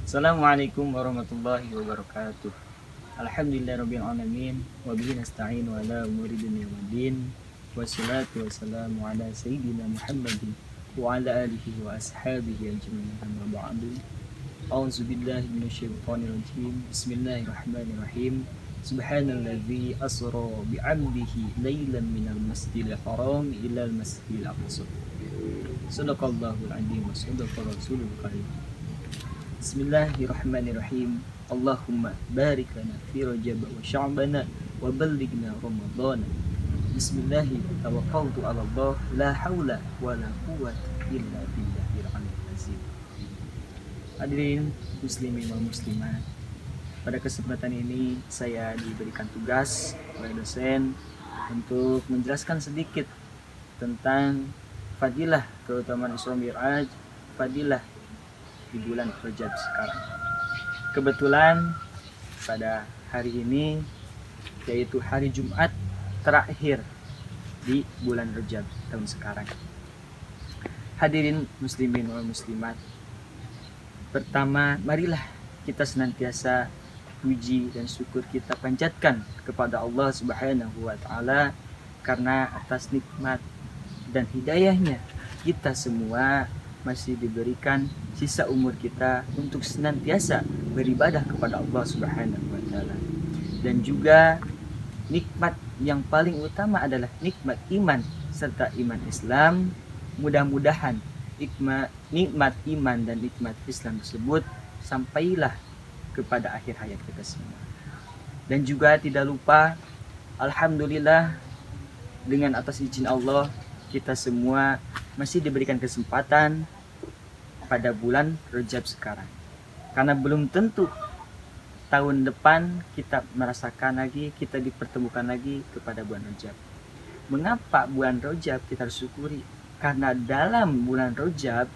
Assalamualaikum warahmatullahi wabarakatuh. Alhamdulillahirabbil alamin wa bihi nasta'in wa ala umuri dunya waddin. Wassalatu wassalamu ala sayyidina Muhammadin wa ala alihi wa ashabihi ajmain. Amma ba'du. A'udzu billahi minasyaitonir rajim. Bismillahirrahmanirrahim. Subhanalladzi asra bi'abdihi lailan minal masjidil haram ilal masjidil aqsa. Shadaqallahul adzim wa shadaqa rasulul karim. Bismillahirrahmanirrahim. Allahumma barik lana fi Rajab wa Sya'ban wa ballighna Ramadan. Bismillahi tawakkaltu 'ala Allah, la haula wa la quwwata illa billahil aliyyil azim. Hadirin muslimin wal muslimat, pada kesempatan ini saya diberikan tugas oleh dosen untuk menjelaskan sedikit tentang fadilah keutamaan Isra Mi'raj, fadilah di bulan Rajab sekarang. Kebetulan pada hari ini yaitu hari Jumat terakhir di bulan Rajab tahun sekarang. Hadirin muslimin wal muslimat, pertama marilah kita senantiasa puji dan syukur kita panjatkan kepada Allah Subhanahu wa taala karena atas nikmat dan hidayahnya kita semua masih diberikan sisa umur kita untuk senantiasa beribadah kepada Allah Subhanahu wa taala. Dan juga nikmat yang paling utama adalah nikmat iman serta iman Islam. Mudah-mudahan nikmat iman dan nikmat Islam tersebut sampailah kepada akhir hayat kita semua. Dan juga tidak lupa, alhamdulillah, dengan atas izin Allah kita semua masih diberikan kesempatan pada bulan Rajab sekarang. Karena belum tentu tahun depan kita merasakan lagi, kita dipertemukan lagi kepada bulan Rajab. Mengapa bulan Rajab kita harus syukuri? Karena dalam bulan Rajab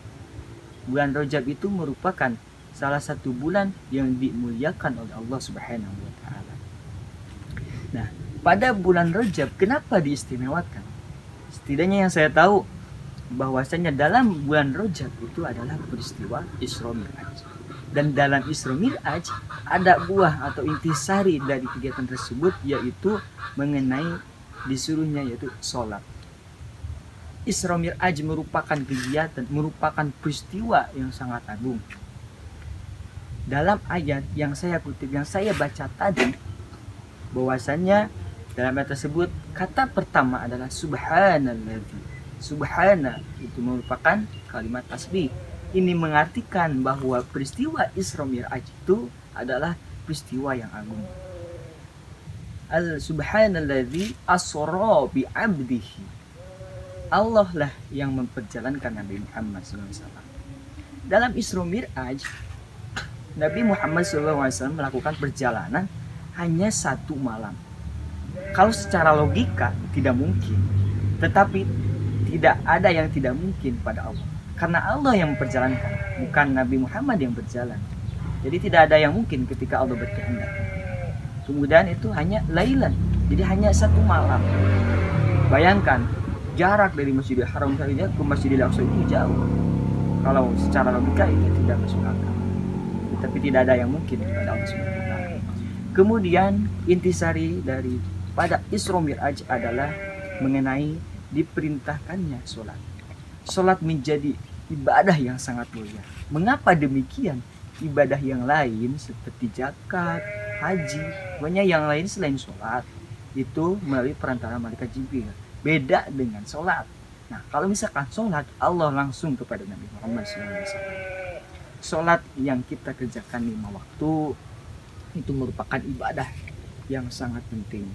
itu merupakan salah satu bulan yang dimuliakan oleh Allah Subhanahu wa taala. Nah, pada bulan Rajab kenapa diistimewakan? Setidaknya yang saya tahu bahwasanya dalam bulan Rajab itu adalah peristiwa Isra Mi'raj. Dan dalam Isra Mi'raj ada buah atau intisari dari kegiatan tersebut, yaitu mengenai disuruhnya yaitu sholat. Isra Mi'raj merupakan kegiatan, merupakan peristiwa yang sangat agung. Dalam ayat yang saya kutip, yang saya baca tadi, bahwasanya dalam ayat tersebut kata pertama adalah subhanalladzi. Subhana itu merupakan kalimat tasbih. Ini mengartikan bahwa peristiwa Isra Mi'raj itu adalah peristiwa yang agung. Subhanalladzi asra bi 'abdihi. Allah lah yang memperjalankan Nabi Muhammad SAW. Dalam Isra Mi'raj, Nabi Muhammad SAW melakukan perjalanan hanya 1 malam. Kalau secara logika tidak mungkin, tetapi tidak ada yang tidak mungkin pada Allah. Karena Allah yang memperjalankan, bukan Nabi Muhammad yang berjalan. Jadi tidak ada yang mungkin ketika Allah berkehendak. Kemudian itu hanya lailan, jadi hanya 1 malam. Bayangkan, jarak dari Masjidil Haram saja ke Masjidil Aqsa itu jauh. Kalau secara logika itu tidak masuk akal. Tapi tidak ada yang mungkin pada Allah Subhanahu wa taala. Kemudian intisari dari pada Isra Mi'raj adalah mengenai diperintahkannya sholat. Sholat menjadi ibadah yang sangat mulia. Mengapa demikian? Ibadah yang lain seperti zakat, haji, banyak yang lain selain sholat itu melalui perantara malaikat Jibril. Beda dengan sholat. Nah, kalau misalkan sholat, Allah langsung kepada Nabi Muhammad SAW. Sholat yang kita kerjakan 5 waktu itu merupakan ibadah yang sangat penting.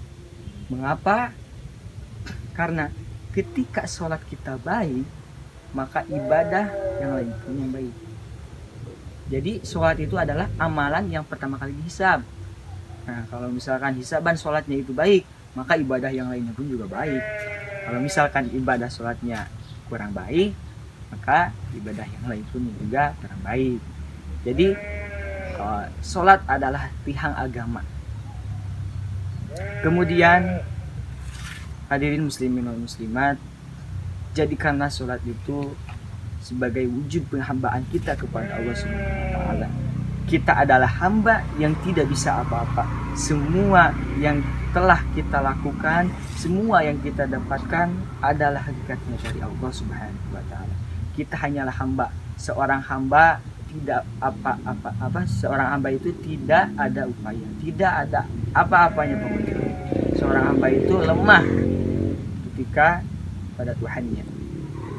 Mengapa? Karena ketika sholat kita baik, maka ibadah yang lain pun yang baik. Jadi sholat itu adalah amalan yang pertama kali dihisab. Nah, kalau misalkan hisaban sholatnya itu baik, maka ibadah yang lainnya pun juga baik. Kalau misalkan ibadah sholatnya kurang baik, maka ibadah yang lain pun juga kurang baik. Jadi sholat adalah tiang agama. Kemudian hadirin muslimin wal muslimat, jadikanlah sholat itu sebagai wujud penghambaan kita kepada Allah Subhanahu wa taala. kita adalah hamba yang tidak bisa apa-apa. Semua yang telah kita lakukan, semua yang kita dapatkan adalah hakikatnya dari Allah Subhanahu wa taala. Kita hanyalah hamba. Seorang hamba tidak apa-apa, seorang hamba itu tidak ada upaya, tidak ada apa-apanya pokoknya. Seorang hamba itu lemah ketika pada Tuhannya,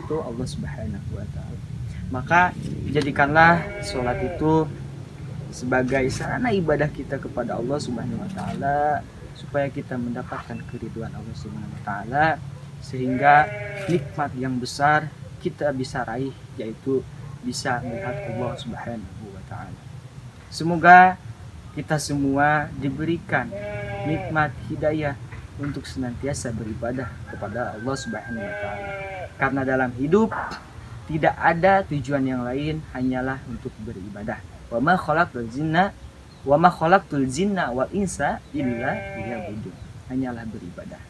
itu Allah Subhanahu wa taala. Maka jadikanlah sholat itu sebagai sarana ibadah kita kepada Allah Subhanahu wa taala, supaya kita mendapatkan keridhaan Allah Subhanahu wa taala, sehingga nikmat yang besar kita bisa raih, yaitu bisa melihat Allah Subhanahu wa taala. Semoga kita semua diberikan nikmat hidayah untuk senantiasa beribadah kepada Allah Subhanahu wa taala. Karena dalam hidup tidak ada tujuan yang lain, hanyalah untuk beribadah. Wa ma khalaqtul jinna wal insa illa liya'budun. Hanyalah beribadah.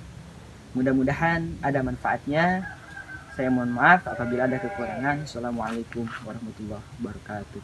Mudah-mudahan ada manfaatnya. Saya mohon maaf apabila ada kekurangan. Assalamualaikum warahmatullahi wabarakatuh.